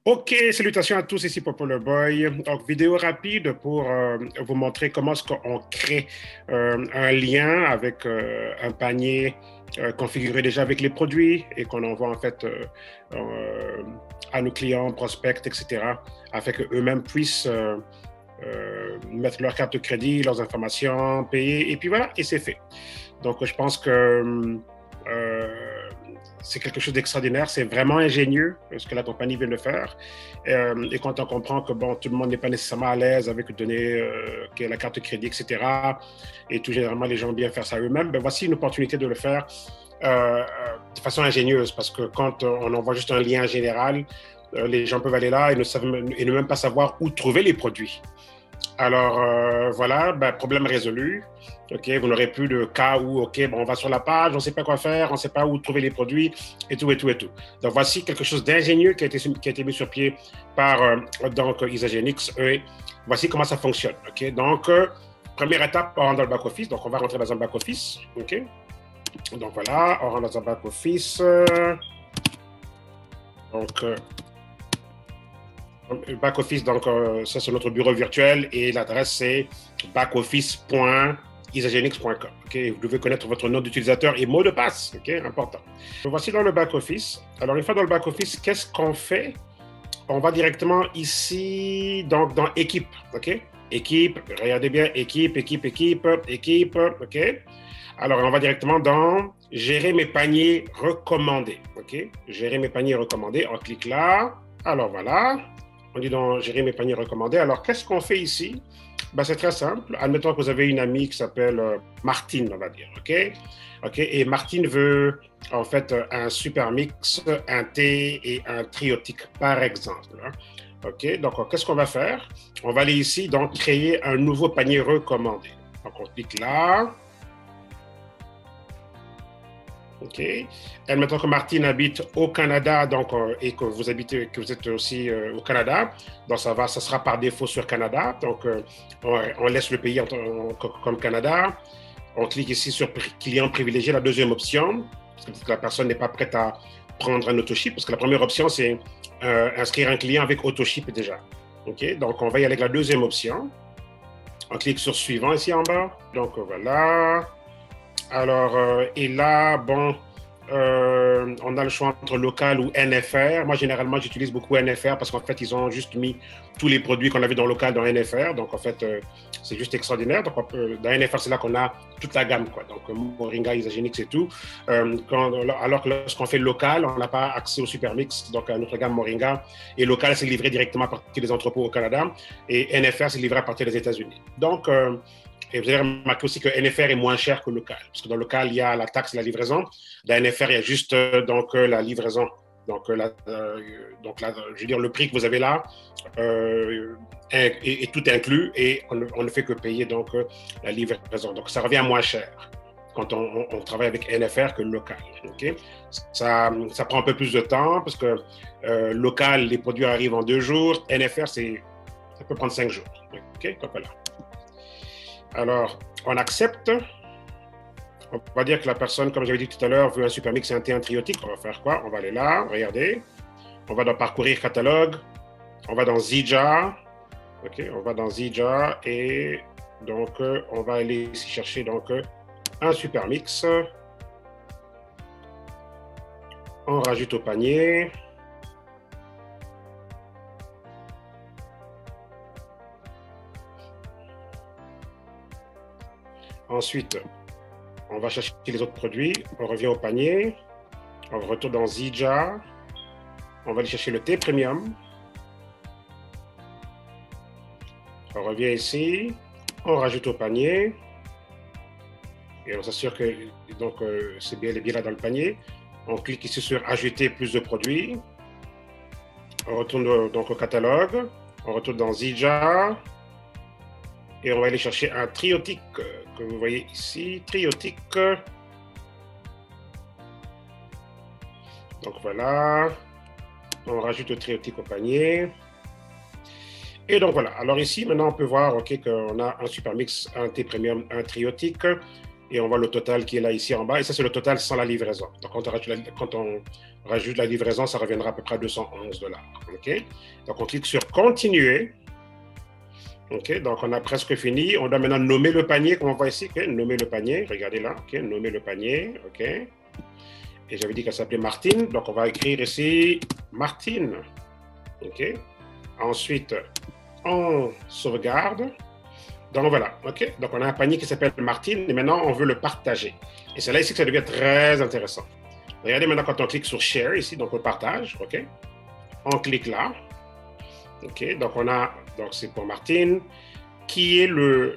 Ok, salutations à tous, ici Popo le Boy. Donc, vidéo rapide pour vous montrer comment est-ce qu'on crée un lien avec un panier configuré déjà avec les produits et qu'on envoie en fait à nos clients, prospects, etc., afin qu'eux-mêmes puissent mettre leur carte de crédit, leurs informations, payer, et puis voilà, et c'est fait. Donc, je pense que c'est quelque chose d'extraordinaire, c'est vraiment ingénieux ce que la compagnie vient de faire. Et quand on comprend que bon, tout le monde n'est pas nécessairement à l'aise avec donner la carte de crédit, etc., et tout généralement les gens aiment bien faire ça eux-mêmes, ben voici une opportunité de le faire de façon ingénieuse, parce que quand on envoie juste un lien général, les gens peuvent aller là et ne même pas savoir où trouver les produits. Alors voilà, ben, problème résolu. Ok, vous n'aurez plus de cas où on va sur la page, on ne sait pas quoi faire, on ne sait pas où trouver les produits et tout et tout et tout. Donc voici quelque chose d'ingénieux qui a été mis sur pied par donc Isagenix. Et voici comment ça fonctionne. Ok, donc première étape, on rentre dans le back office. Donc on va rentrer dans un back office. Ok, donc voilà, on rentre dans un back office. Donc back office, donc ça c'est notre bureau virtuel et l'adresse c'est backoffice.isagenix.com. Okay? Vous devez connaître votre nom d'utilisateur et mot de passe, okay? Important. Voici dans le back office. Alors une fois dans le back office, qu'est-ce qu'on fait? On va directement ici donc dans équipe, ok? Équipe, regardez bien, équipe, ok? Alors on va directement dans gérer mes paniers recommandés, ok? Gérer mes paniers recommandés, on clique là. Alors voilà. On dit donc gérer mes paniers recommandés. Alors, qu'est-ce qu'on fait ici? Ben, c'est très simple. Admettons que vous avez une amie qui s'appelle Martine, on va dire. OK? OK? Et Martine veut en fait un super mix, un thé et un triotique, par exemple. OK? Donc, qu'est-ce qu'on va faire? On va aller ici, donc, créer un nouveau panier recommandé. Donc, on clique là. OK. Admettons que Martine habite au Canada donc, et que vous êtes aussi au Canada. Donc, ça sera par défaut sur Canada. Donc, on laisse le pays comme Canada. On clique ici sur client privilégié, la deuxième option, parce que la personne n'est pas prête à prendre un autoship, parce que la première option, c'est inscrire un client avec autoship déjà. OK. Donc, on va y aller avec la deuxième option. On clique sur suivant ici en bas. Donc, voilà. Alors, et là, bon, on a le choix entre local ou NFR. Moi, généralement, j'utilise beaucoup NFR parce qu'en fait, ils ont juste mis tous les produits qu'on avait dans local dans NFR. Donc, en fait, c'est juste extraordinaire. Donc, dans NFR, c'est là qu'on a toute la gamme, quoi. Donc, Moringa, Isagenix et tout. Alors que lorsqu'on fait local, on n'a pas accès au Supermix. Donc, notre gamme Moringa. Et local, c'est livré directement à partir des entrepôts au Canada. Et NFR, c'est livré à partir des États-Unis. Donc, et vous avez remarqué aussi que NFR est moins cher que local. Parce que dans local, il y a la taxe et la livraison. Dans NFR, il y a juste la livraison. Donc, je veux dire, le prix que vous avez là est tout inclus et on ne fait que payer donc, la livraison. Donc, ça revient moins cher quand on travaille avec NFR que local. Okay? Ça prend un peu plus de temps parce que local, les produits arrivent en 2 jours. NFR, ça peut prendre 5 jours. Okay? Donc, voilà. Alors, on accepte. On va dire que la personne, comme j'avais dit tout à l'heure, veut un super mix et un thé, un triotique. On va faire quoi? On va aller là, regardez. On va dans parcourir catalogue. On va dans Zija. OK, on va dans Zija et donc on va aller ici chercher donc un super mix. On rajoute au panier. Ensuite, on va chercher les autres produits. On revient au panier. On retourne dans Zija. On va aller chercher le thé premium. On revient ici. On rajoute au panier. Et on s'assure que c'est bien là dans le panier. On clique ici sur ajouter plus de produits. On retourne donc au catalogue. On retourne dans Zija. Et on va aller chercher un triotique que vous voyez ici. Triotique. Donc voilà. On rajoute le triotique au panier. Et donc voilà. Alors ici, maintenant, on peut voir qu'on a un super mix, un thé premium, un triotique. et on voit le total qui est là ici en bas. Et ça, c'est le total sans la livraison. Donc, quand on rajoute la livraison, ça reviendra à peu près à 211 $. OK? Donc, on clique sur Continuer. OK? Donc, on a presque fini. On doit maintenant nommer le panier, comme on voit ici. OK? Nommer le panier. Regardez là. OK? Nommer le panier. OK? Et j'avais dit qu'elle s'appelait Martine. Donc, on va écrire ici Martine. OK? Ensuite, on sauvegarde. Donc voilà, OK? Donc on a un panier qui s'appelle Martine et maintenant on veut le partager. Et c'est là ici que ça devient très intéressant. Regardez maintenant quand on clique sur Share ici, donc le partage, OK? On clique là. OK? Donc c'est pour Martine, qui est le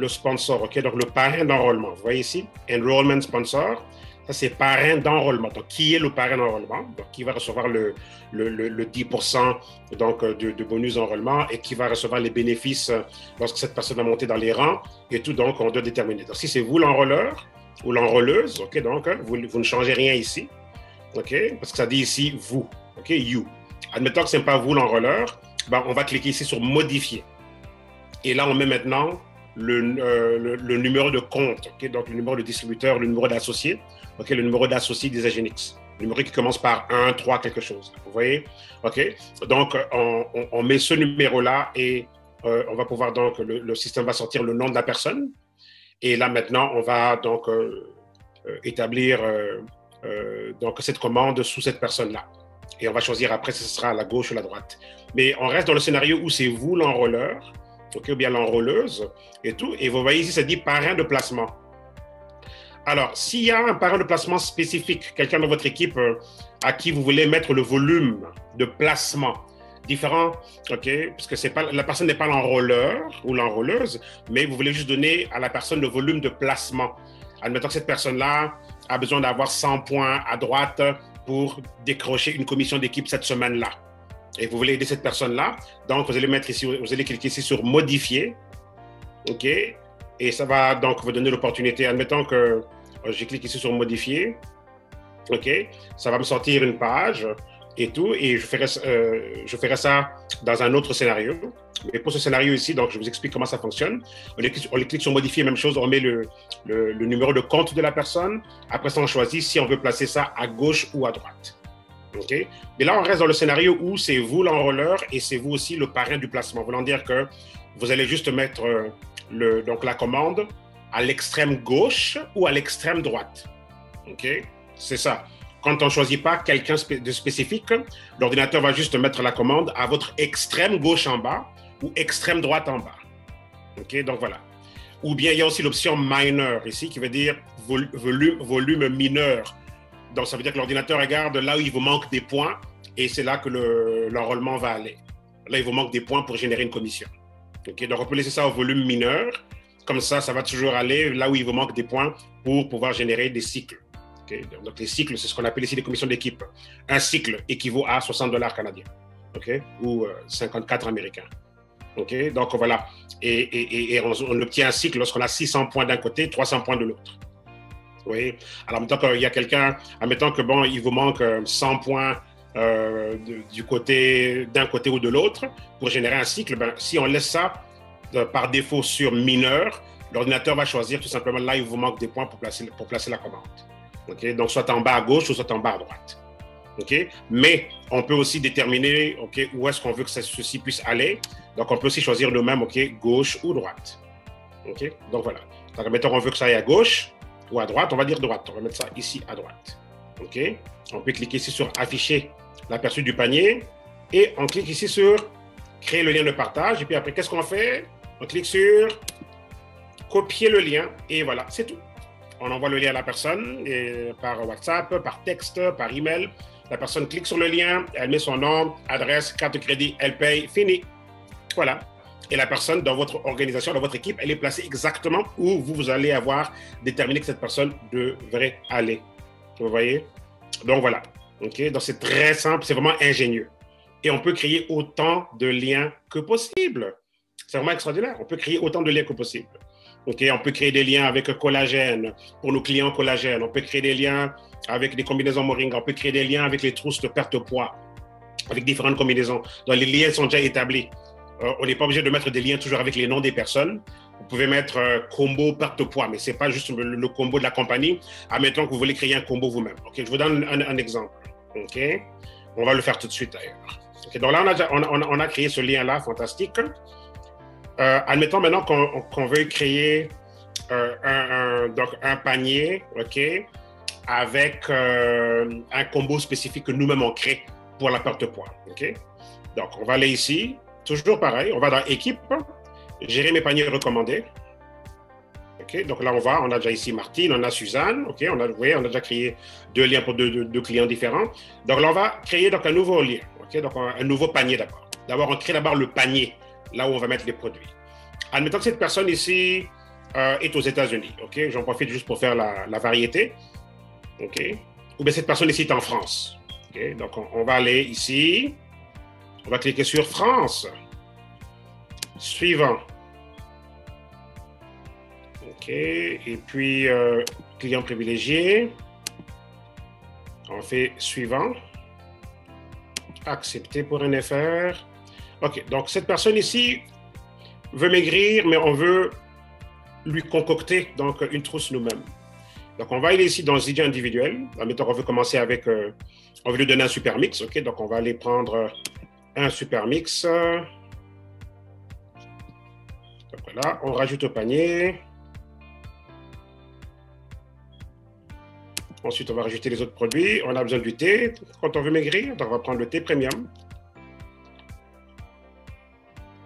sponsor, OK? Donc le parrain d'enrôlement. Vous voyez ici, Enrollment Sponsor. Ça, c'est parrain d'enrôlement. Donc, qui est le parrain d'enrôlement? Donc, qui va recevoir le 10% donc, de bonus d'enrôlement et qui va recevoir les bénéfices lorsque cette personne va monter dans les rangs et tout. Donc, on doit déterminer. Donc, si c'est vous l'enrôleur ou l'enrôleuse, OK, donc, vous ne changez rien ici, OK, parce que ça dit ici vous, OK, you. Admettons que ce n'est pas vous l'enrôleur, ben, on va cliquer ici sur modifier. Et là, on met maintenant le numéro de compte, okay? Donc le numéro de distributeur, le numéro d'associé, okay? Le numéro d'associé des Agenix, le numéro qui commence par 1, 3, quelque chose. Vous voyez? OK? Donc, on met ce numéro-là et on va pouvoir, donc, le système va sortir le nom de la personne. Et là, maintenant, on va donc établir donc, cette commande sous cette personne-là. Et on va choisir après si ce sera à la gauche ou à la droite. Mais on reste dans le scénario où c'est vous l'enrôleur, okay, ou bien l'enrôleuse et tout. Et vous voyez ici, ça dit parrain de placement. Alors, s'il y a un parrain de placement spécifique, quelqu'un dans votre équipe à qui vous voulez mettre le volume de placement différent, OK, parce que la personne n'est pas l'enrôleur ou l'enrôleuse, mais vous voulez juste donner à la personne le volume de placement. Admettons que cette personne-là a besoin d'avoir 100 points à droite pour décrocher une commission d'équipe cette semaine-là. Et vous voulez aider cette personne-là, donc vous allez mettre ici, vous allez cliquer ici sur modifier, OK, et ça va donc vous donner l'opportunité. Admettons que je clique ici sur modifier, OK, ça va me sortir une page et tout, et je ferai ça dans un autre scénario. Mais pour ce scénario ici, donc je vous explique comment ça fonctionne. On clique sur modifier, même chose, on met le numéro de compte de la personne. Après ça, on choisit si on veut placer ça à gauche ou à droite. OK? Et là, on reste dans le scénario où c'est vous l'enrôleur et c'est vous aussi le parrain du placement. Voulant dire que vous allez juste mettre donc la commande à l'extrême gauche ou à l'extrême droite. OK? C'est ça. Quand on ne choisit pas quelqu'un de spécifique, l'ordinateur va juste mettre la commande à votre extrême gauche en bas ou extrême droite en bas. OK? Donc voilà. Ou bien il y a aussi l'option minor ici qui veut dire volume mineur. Donc, ça veut dire que l'ordinateur regarde là où il vous manque des points et c'est là que l'enrôlement va aller. Là, il vous manque des points pour générer une commission. Okay? Donc, on peut laisser ça au volume mineur. Comme ça, ça va toujours aller là où il vous manque des points pour pouvoir générer des cycles. Okay? Donc, les cycles, c'est ce qu'on appelle ici les commissions d'équipe. Un cycle équivaut à 60 $ canadiens, okay? Ou 54 américains. Okay? Donc, voilà. Et on obtient un cycle lorsqu'on a 600 points d'un côté, 300 points de l'autre. Oui. Alors, admettons qu'il y a quelqu'un, admettons que bon, il vous manque 100 points d'un côté ou de l'autre pour générer un cycle. Ben, si on laisse ça par défaut sur mineur, l'ordinateur va choisir tout simplement là où il vous manque des points pour placer la commande. Okay? Donc, soit en bas à gauche ou soit en bas à droite. Okay? Mais on peut aussi déterminer okay, où est-ce qu'on veut que ceci puisse aller. Donc, on peut aussi choisir nous-mêmes okay, gauche ou droite. Okay? Donc, voilà. Donc, admettons qu'on veut que ça aille à gauche ou à droite, on va dire droite. On va mettre ça ici à droite. OK? On peut cliquer ici sur afficher l'aperçu du panier et on clique ici sur créer le lien de partage. Et puis après, qu'est-ce qu'on fait? On clique sur copier le lien et voilà, c'est tout. On envoie le lien à la personne par WhatsApp, par texte, par email. La personne clique sur le lien, elle met son nom, adresse, carte de crédit, elle paye, fini. Voilà. Et la personne dans votre organisation, dans votre équipe, elle est placée exactement où vous allez avoir déterminé que cette personne devrait aller. Vous voyez? Donc voilà. Okay? Donc c'est très simple, c'est vraiment ingénieux. Et on peut créer autant de liens que possible. C'est vraiment extraordinaire. On peut créer autant de liens que possible. Okay? On peut créer des liens avec collagène pour nos clients collagène. On peut créer des liens avec des combinaisons Moringa. On peut créer des liens avec les trousses de perte de poids, avec différentes combinaisons. Donc les liens sont déjà établis. On n'est pas obligé de mettre des liens toujours avec les noms des personnes. Vous pouvez mettre combo perte de poids, mais ce n'est pas juste le combo de la compagnie. Admettons que vous voulez créer un combo vous-même. Okay, je vous donne un exemple. Okay? On va le faire tout de suite d'ailleurs. Okay, donc là, on a créé ce lien-là, fantastique. Admettons maintenant qu'on veut créer donc un panier, okay, avec un combo spécifique que nous-mêmes on crée pour la perte de poids. Okay? Donc, on va aller ici. Toujours pareil, on va dans équipe, gérer mes paniers recommandés. Okay, donc là, on a déjà ici Martine, on a Suzanne. Okay, on a déjà créé 2 liens pour deux clients différents. Donc là, on va créer donc, un nouveau lien. Okay, donc un nouveau panier d'abord. D'abord, on crée d'abord le panier, là où on va mettre les produits. Admettons que cette personne ici est aux États-Unis. Okay, j'en profite juste pour faire la variété. Okay. Ou bien cette personne ici est en France. Okay, donc on va aller ici. On va cliquer sur France. Suivant. OK. Et puis, client privilégié. On fait suivant. Accepter pour NFR. OK. Donc, cette personne ici veut maigrir, mais on veut lui concocter donc, une trousse nous-mêmes. Donc, on va aller ici dans les idées individuelles. Admettons qu'on veut commencer avec... on veut lui donner un super mix. OK. Donc, on va aller prendre un super mix. Donc, voilà. On rajoute au panier. Ensuite, on va rajouter les autres produits. On a besoin du thé quand on veut maigrir. Donc, on va prendre le thé premium.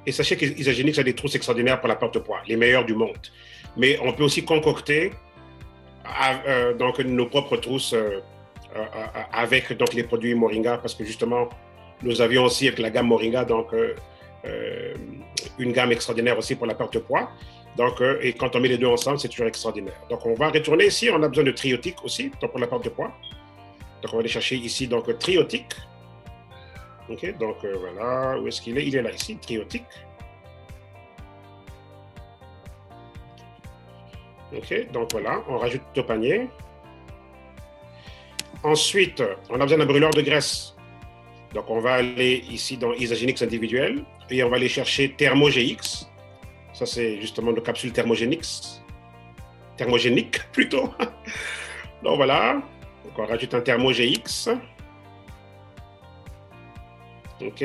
Et sachez qu'Isagenix a des trousses extraordinaires pour la perte de poids, les meilleures du monde. Mais on peut aussi concocter donc, nos propres trousses avec donc, les produits Moringa, parce que justement, nous avions aussi avec la gamme Moringa donc, une gamme extraordinaire aussi pour la perte de poids. Donc, et quand on met les deux ensemble, c'est toujours extraordinaire. Donc, on va retourner ici. On a besoin de triotique aussi donc pour la perte de poids. Donc, on va aller chercher ici donc triotique. OK, donc voilà. Où est-ce qu'il est? Il est là ici, triotique. OK, donc voilà. On rajoute au panier. Ensuite, on a besoin d'un brûleur de graisse. Donc, on va aller ici dans Isagenix individuel et on va aller chercher ThermoGX. Ça, c'est justement nos capsules thermogéniques plutôt. Donc, voilà. Donc, on rajoute un ThermoGX. OK.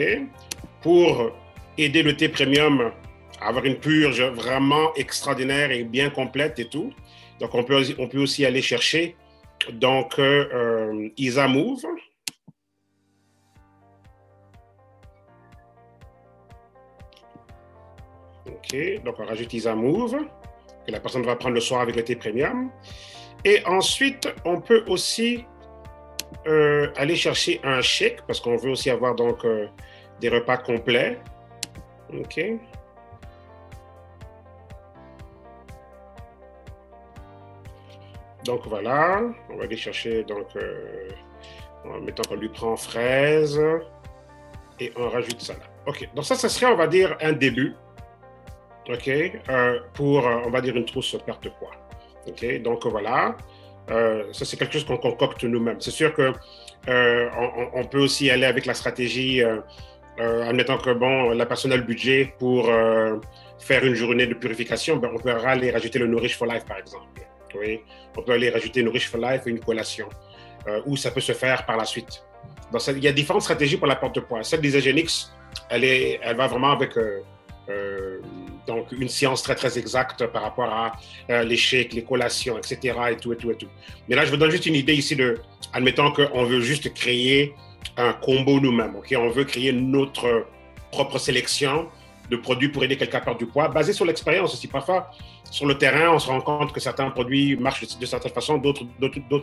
Pour aider le thé premium à avoir une purge vraiment extraordinaire et bien complète et tout. Donc, on peut aussi aller chercher donc IsaMove. OK, donc on rajoute IsaMove, que la personne va prendre le soir avec le thé premium. Et ensuite, on peut aussi aller chercher un shake, parce qu'on veut aussi avoir donc des repas complets. OK. Donc voilà, on va aller chercher donc en mettant qu'on lui prend fraise et on rajoute ça là. OK, donc ça serait, on va dire, un début. OK, pour, on va dire, une trousse perte de poids. OK, donc voilà, ça c'est quelque chose qu'on concocte nous-mêmes. C'est sûr que on peut aussi aller avec la stratégie, admettant que bon, la personne a le budget pour faire une journée de purification, ben, on peut aller rajouter le Nourish for Life par exemple. Oui, on peut aller rajouter Nourish for Life et une collation, ou ça peut se faire par la suite. Donc, il y a différentes stratégies pour la perte de poids. Celle d'Isagenix, elle va vraiment avec donc une science très très exacte par rapport à les shakes, les collations, etc. et tout. Mais là, je vous donne juste une idée ici de, admettons qu'on veut juste créer un combo nous-mêmes. Okay? On veut créer notre propre sélection de produits pour aider quelqu'un à perdre du poids, basé sur l'expérience aussi. Parfois, sur le terrain, on se rend compte que certains produits marchent de certaine façon, d'autres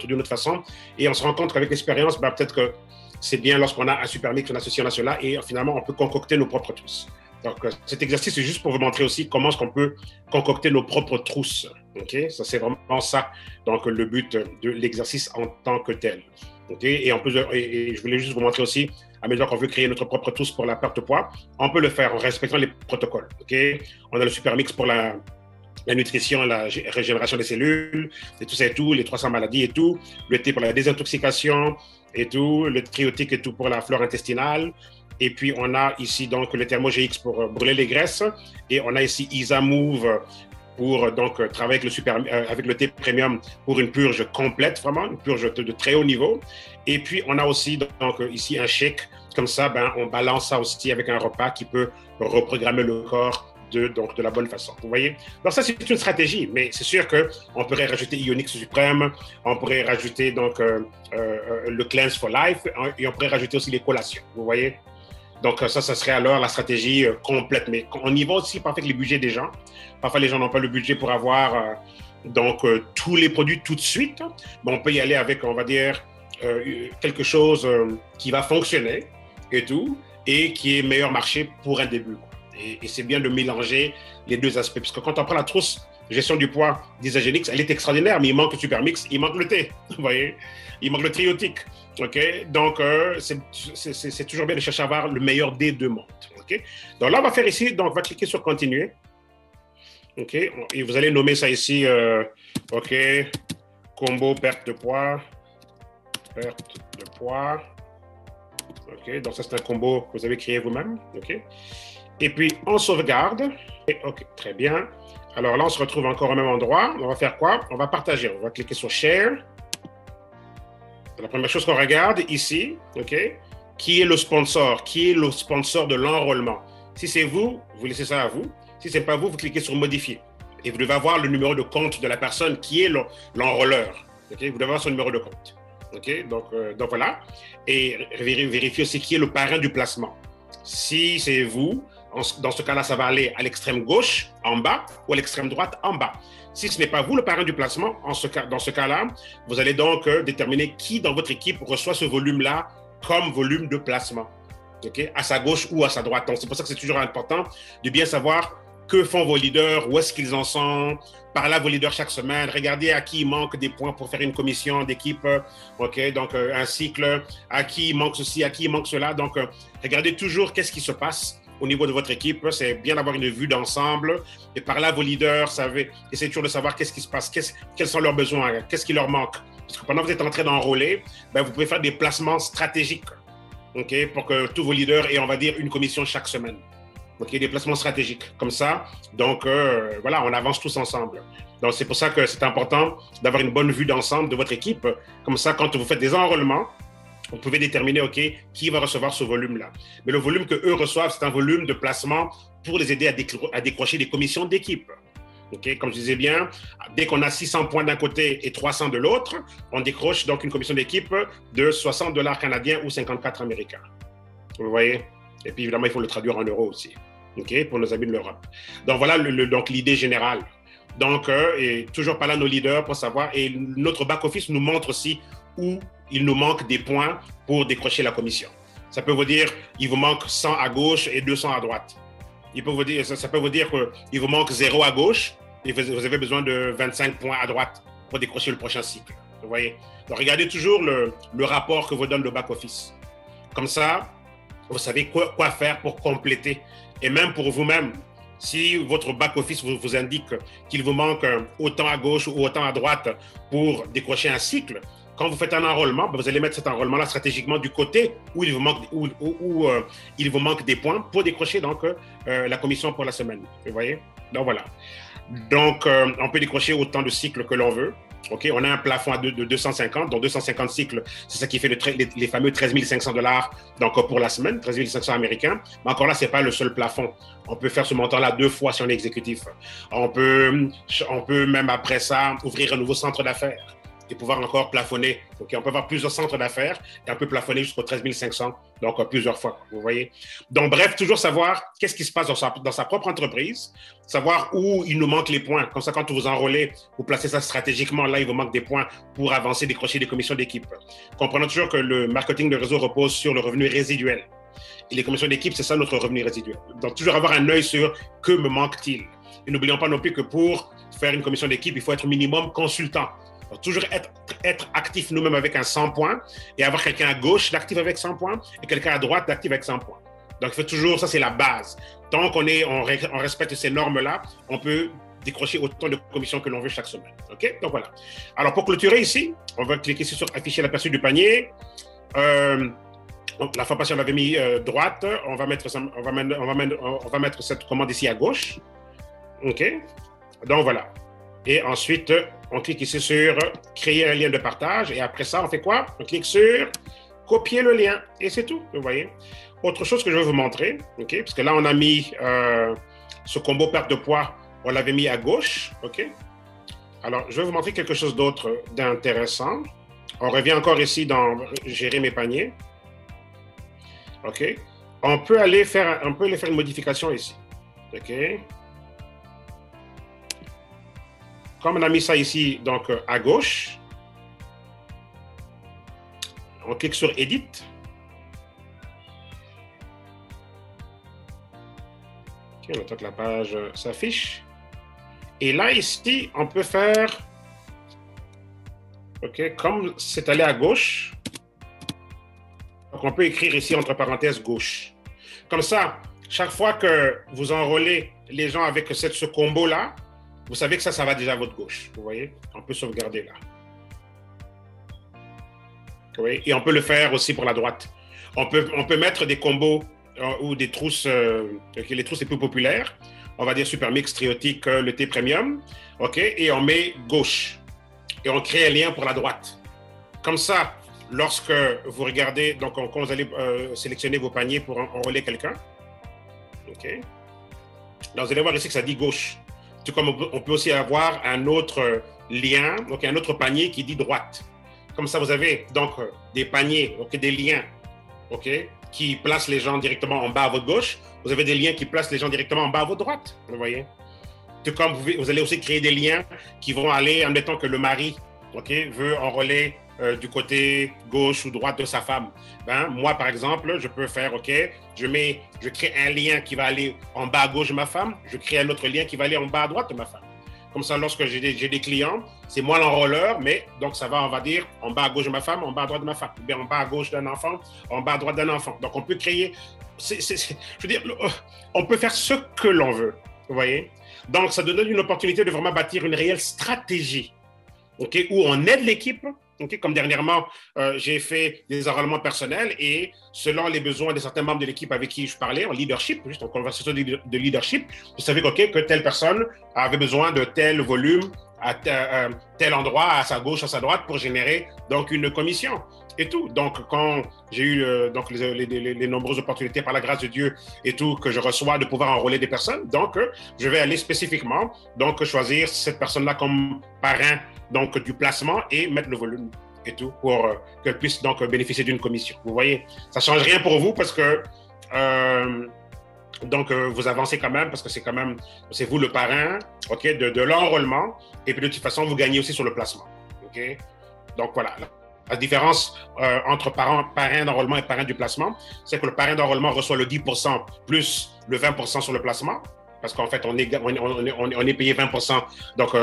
d'une autre façon. Et on se rend compte qu'avec l'expérience, ben, peut-être que c'est bien lorsqu'on a un super mix, on associe, on a cela, et finalement, on peut concocter nos propres trousses. Donc, cet exercice, c'est juste pour vous montrer aussi comment est-ce qu'on peut concocter nos propres trousses. Okay? Ça, c'est vraiment ça, donc, le but de l'exercice en tant que tel. Okay? Et, en plus, et je voulais juste vous montrer aussi, à mesure qu'on veut créer notre propre trousse pour la perte de poids, on peut le faire en respectant les protocoles. Okay? On a le super mix pour la nutrition, la régénération des cellules, et tout ça et tout, les 300 maladies et tout, le thé pour la désintoxication et tout, le triotique et tout pour la flore intestinale. Et puis, on a ici donc le ThermoGX pour brûler les graisses. Et on a ici IsaMove pour travailler avec le thé premium pour une purge complète, vraiment, une purge de très haut niveau. Et puis, on a aussi ici un shake. Comme ça, on balance ça aussi avec un repas qui peut reprogrammer le corps de la bonne façon. Vous voyez? Donc, ça, c'est une stratégie, mais c'est sûr qu'on pourrait rajouter Ionix Suprême, on pourrait rajouter le Cleanse for Life, et on pourrait rajouter aussi les collations. Vous voyez? Donc, ça serait alors la stratégie complète. Mais on y va aussi parfois avec les budgets des gens. Parfois, les gens n'ont pas le budget pour avoir tous les produits tout de suite. Mais on peut y aller avec, on va dire, quelque chose qui va fonctionner et tout, et qui est meilleur marché pour un début. Et c'est bien de mélanger les deux aspects. Parce que quand on prend la trousse gestion du poids d'Isagenix, elle est extraordinaire, mais il manque le Supermix, il manque le thé. Vous voyez? Il manque le triotique. OK? Donc, c'est toujours bien de chercher à avoir le meilleur des deux mondes. OK? Donc là, on va faire ici, donc on va cliquer sur continuer. OK? Et vous allez nommer ça ici, OK, combo perte de poids. Perte de poids. OK? Donc ça, c'est un combo que vous avez créé vous-même. OK? Et puis, on sauvegarde. Et, OK, très bien. Alors là, on se retrouve encore au même endroit. On va faire quoi? On va partager. On va cliquer sur Share. La première chose qu'on regarde ici, OK, qui est le sponsor? Qui est le sponsor de l'enrôlement? Si c'est vous, vous laissez ça à vous. Si ce n'est pas vous, vous cliquez sur Modifier. Et vous devez avoir le numéro de compte de la personne qui est l'enrôleur. OK? Vous devez avoir son numéro de compte. OK? Donc voilà. Et vérifiez aussi qui est le parrain du placement. Si c'est vous, dans ce cas-là, ça va aller à l'extrême gauche, en bas, ou à l'extrême droite, en bas. Si ce n'est pas vous le parrain du placement, dans ce cas-là, vous allez donc déterminer qui dans votre équipe reçoit ce volume-là comme volume de placement. Okay? À sa gauche ou à sa droite. Donc, c'est pour ça que c'est toujours important de bien savoir que font vos leaders, où est-ce qu'ils en sont. Parlez à vos leaders chaque semaine. Regardez à qui il manque des points pour faire une commission d'équipe. OK? Donc, un cycle. À qui il manque ceci, à qui il manque cela. Donc, regardez toujours qu'est-ce qui se passe au niveau de votre équipe. C'est bien d'avoir une vue d'ensemble et parler à vos leaders, essayez toujours de savoir qu'est-ce qui se passe, quels sont leurs besoins, qu'est-ce qui leur manque. Parce que pendant que vous êtes en train d'enrôler, vous pouvez faire des placements stratégiques, okay, pour que tous vos leaders aient, on va dire, une commission chaque semaine. Okay, des placements stratégiques comme ça. Donc, voilà, on avance tous ensemble. Donc, c'est pour ça que c'est important d'avoir une bonne vue d'ensemble de votre équipe. Comme ça, quand vous faites des enrôlements, vous pouvez déterminer, OK, qui va recevoir ce volume-là. Mais le volume qu'eux reçoivent, c'est un volume de placement pour les aider à décrocher des commissions d'équipe. OK, comme je disais bien, dès qu'on a 600 points d'un côté et 300 de l'autre, on décroche donc une commission d'équipe de 60 $ canadiens ou 54 américains. Vous voyez? Et puis, évidemment, il faut le traduire en euros aussi, OK, pour nos amis de l'Europe. Donc, voilà donc l'idée générale. Donc, et toujours parler à nos leaders pour savoir, et notre back-office nous montre aussi où il nous manque des points pour décrocher la commission. Ça peut vous dire, il vous manque 100 à gauche et 200 à droite. Ça peut vous dire qu'il vous manque 0 à gauche et vous avez besoin de 25 points à droite pour décrocher le prochain cycle. Vous voyez? Donc, regardez toujours le rapport que vous donne le back-office. Comme ça, vous savez quoi faire pour compléter. Et même pour vous-même, si votre back-office vous indique qu'il vous manque autant à gauche ou autant à droite pour décrocher un cycle, quand vous faites un enrôlement, vous allez mettre cet enrôlement-là stratégiquement du côté où il vous manque des points pour décrocher donc, la commission pour la semaine. Vous voyez? Donc voilà. Donc, on peut décrocher autant de cycles que l'on veut. Okay? On a un plafond de 250, donc 250 cycles, c'est ça qui fait les fameux 13 500 $ donc, pour la semaine, 13 500 américains. Mais encore là, ce n'est pas le seul plafond. On peut faire ce montant-là 2 fois si on est exécutif. On peut même après ça ouvrir un nouveau centre d'affaires et pouvoir encore plafonner. Okay, on peut avoir plusieurs centres d'affaires et on peut plafonner jusqu'aux 13 500, donc plusieurs fois, vous voyez. Donc, bref, toujours savoir qu'est-ce qui se passe dans sa propre entreprise, savoir où il nous manque les points. Comme ça, quand vous enrôlez, vous placez ça stratégiquement, là, il vous manque des points pour avancer, décrocher des commissions d'équipe. Comprenons toujours que le marketing de réseau repose sur le revenu résiduel. Et les commissions d'équipe, c'est ça notre revenu résiduel. Donc, toujours avoir un œil sur que me manque-t-il. Et n'oublions pas non plus que pour faire une commission d'équipe, il faut être minimum consultant. Donc, toujours être actif nous-mêmes avec un 100 points et avoir quelqu'un à gauche d'actif avec 100 points et quelqu'un à droite d'actif avec 100 points. Donc, il faut toujours, ça c'est la base. Tant qu'on respecte ces normes-là, on peut décrocher autant de commissions que l'on veut chaque semaine. OK? Donc, voilà. Alors, pour clôturer ici, on va cliquer sur afficher l'aperçu du panier. La fois passée, on avait mis droite. On va mettre cette commande ici à gauche. OK? Donc voilà. Et ensuite, on clique ici sur créer un lien de partage. Et après ça, on fait quoi? On clique sur copier le lien. Et c'est tout, vous voyez. Autre chose que je vais vous montrer, ok? Parce que là, on a mis ce combo perte de poids, on l'avait mis à gauche, ok? Alors, je vais vous montrer quelque chose d'autre d'intéressant. On revient encore ici dans gérer mes paniers. OK? On peut aller faire une modification ici. OK? Comme on a mis ça ici, donc à gauche, on clique sur Edit. OK, on attend que la page s'affiche. Et là, ici, on peut faire, OK, comme c'est allé à gauche, donc on peut écrire ici entre parenthèses gauche. Comme ça, chaque fois que vous enrôlez les gens avec ce combo-là, vous savez que ça va déjà à votre gauche. Vous voyez? On peut sauvegarder là. Oui, et on peut le faire aussi pour la droite. On peut mettre des combos ou des trousses, les trousses les plus populaires. On va dire Supermix, Triotique, le T Premium. OK? Et on met gauche. Et on crée un lien pour la droite. Comme ça, lorsque vous regardez, donc quand vous allez sélectionner vos paniers pour enrôler quelqu'un, OK? Là, vous allez voir ici que ça dit gauche. Tout comme on peut aussi avoir un autre lien, donc un autre panier qui dit droite. Comme ça, vous avez donc des paniers, okay, des liens, okay, qui placent les gens directement en bas à votre gauche. Vous avez des liens qui placent les gens directement en bas à votre droite. Vous voyez? Tout comme vous allez aussi créer des liens qui vont aller, admettons que le mari, okay, veut enrôler du côté gauche ou droite de sa femme. Ben, moi, par exemple, je peux faire, OK, je crée un lien qui va aller en bas à gauche de ma femme, je crée un autre lien qui va aller en bas à droite de ma femme. Comme ça, lorsque j'ai des clients, c'est moi l'enrôleur, mais donc ça va, on va dire, en bas à gauche de ma femme, en bas à droite de ma femme, ou bien en bas à gauche d'un enfant, en bas à droite d'un enfant. Donc, on peut créer, je veux dire, on peut faire ce que l'on veut, vous voyez? Donc, ça donne une opportunité de vraiment bâtir une réelle stratégie, okay, où on aide l'équipe. Okay, comme dernièrement, j'ai fait des enrôlements personnels et selon les besoins de certains membres de l'équipe avec qui je parlais, en leadership, juste en conversation de leadership, je savais que telle personne avait besoin de tel volume à tel endroit, à sa gauche, à sa droite, pour générer donc une commission et tout. Donc, quand j'ai eu donc les nombreuses opportunités par la grâce de Dieu et tout que je reçois de pouvoir enrôler des personnes, donc je vais aller spécifiquement donc choisir cette personne-là comme parrain donc du placement et mettre le volume et tout pour qu'elle puisse donc bénéficier d'une commission. Vous voyez, ça ne change rien pour vous parce que donc vous avancez quand même parce que c'est vous le parrain, OK, de l'enrôlement et puis de toute façon vous gagnez aussi sur le placement. OK, donc voilà. La différence entre parrain d'enrôlement et parrain du placement, c'est que le parrain d'enrôlement reçoit le 10% plus le 20% sur le placement. Parce qu'en fait, on est payé 20% donc,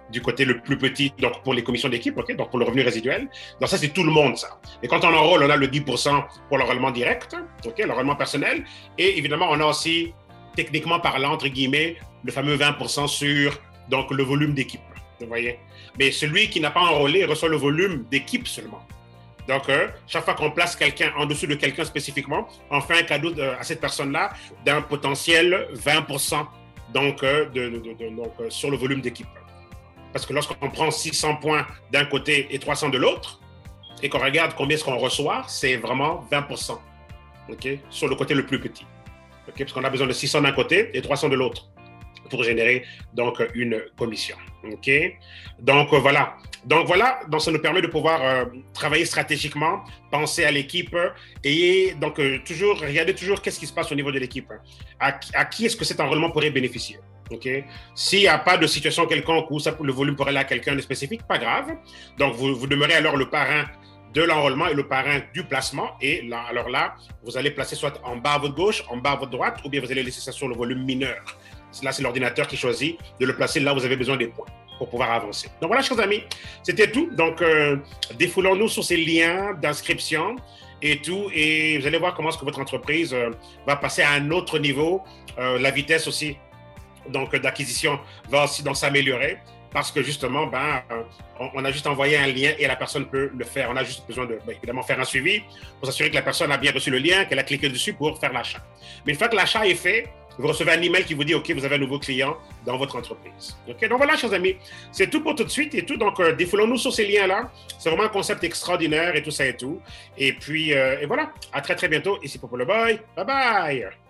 du côté le plus petit donc pour les commissions d'équipe, okay, donc pour le revenu résiduel. Donc ça, c'est tout le monde, ça. Et quand on enrôle, on a le 10% pour l'enrôlement direct, okay, l'enrôlement personnel. Et évidemment, on a aussi, techniquement parlant, entre guillemets, le fameux 20% sur donc, le volume d'équipe. Vous voyez? Mais celui qui n'a pas enrôlé reçoit le volume d'équipe seulement. Donc, chaque fois qu'on place quelqu'un en dessous de quelqu'un spécifiquement, on fait un cadeau à cette personne-là d'un potentiel 20% donc, sur le volume d'équipe. Parce que lorsqu'on prend 600 points d'un côté et 300 de l'autre, et qu'on regarde combien est-ce qu'on reçoit, c'est vraiment 20%, okay, sur le côté le plus petit. Okay, parce qu'on a besoin de 600 d'un côté et 300 de l'autre pour générer donc une commission. Okay? Donc voilà. Donc ça nous permet de pouvoir travailler stratégiquement, penser à l'équipe et donc regarder toujours qu'est-ce qui se passe au niveau de l'équipe. À qui est-ce que cet enrôlement pourrait bénéficier? Okay? S'il n'y a pas de situation quelconque où le volume pourrait aller à quelqu'un de spécifique, pas grave. Donc vous demeurez alors le parrain de l'enrôlement et le parrain du placement. Et là, alors là, vous allez placer soit en bas à votre gauche, en bas à votre droite, ou bien vous allez laisser ça sur le volume mineur. Là, c'est l'ordinateur qui choisit de le placer là où vous avez besoin des points pour pouvoir avancer. Donc voilà, chers amis, c'était tout. Donc, défoulons-nous sur ces liens d'inscription et tout. Et vous allez voir comment est-ce que votre entreprise va passer à un autre niveau. La vitesse aussi donc d'acquisition va aussi donc s'améliorer. Parce que justement, on a juste envoyé un lien et la personne peut le faire. On a juste besoin de, évidemment, faire un suivi pour s'assurer que la personne a bien reçu le lien, qu'elle a cliqué dessus pour faire l'achat. Mais une fois que l'achat est fait, vous recevez un email qui vous dit, OK, vous avez un nouveau client dans votre entreprise. OK, donc voilà, chers amis, c'est tout pour tout de suite et tout. Donc, défoulons-nous sur ces liens-là. C'est vraiment un concept extraordinaire et tout ça et tout. Et puis, et voilà, à très, très bientôt. Ici Popo le Boy. Bye bye.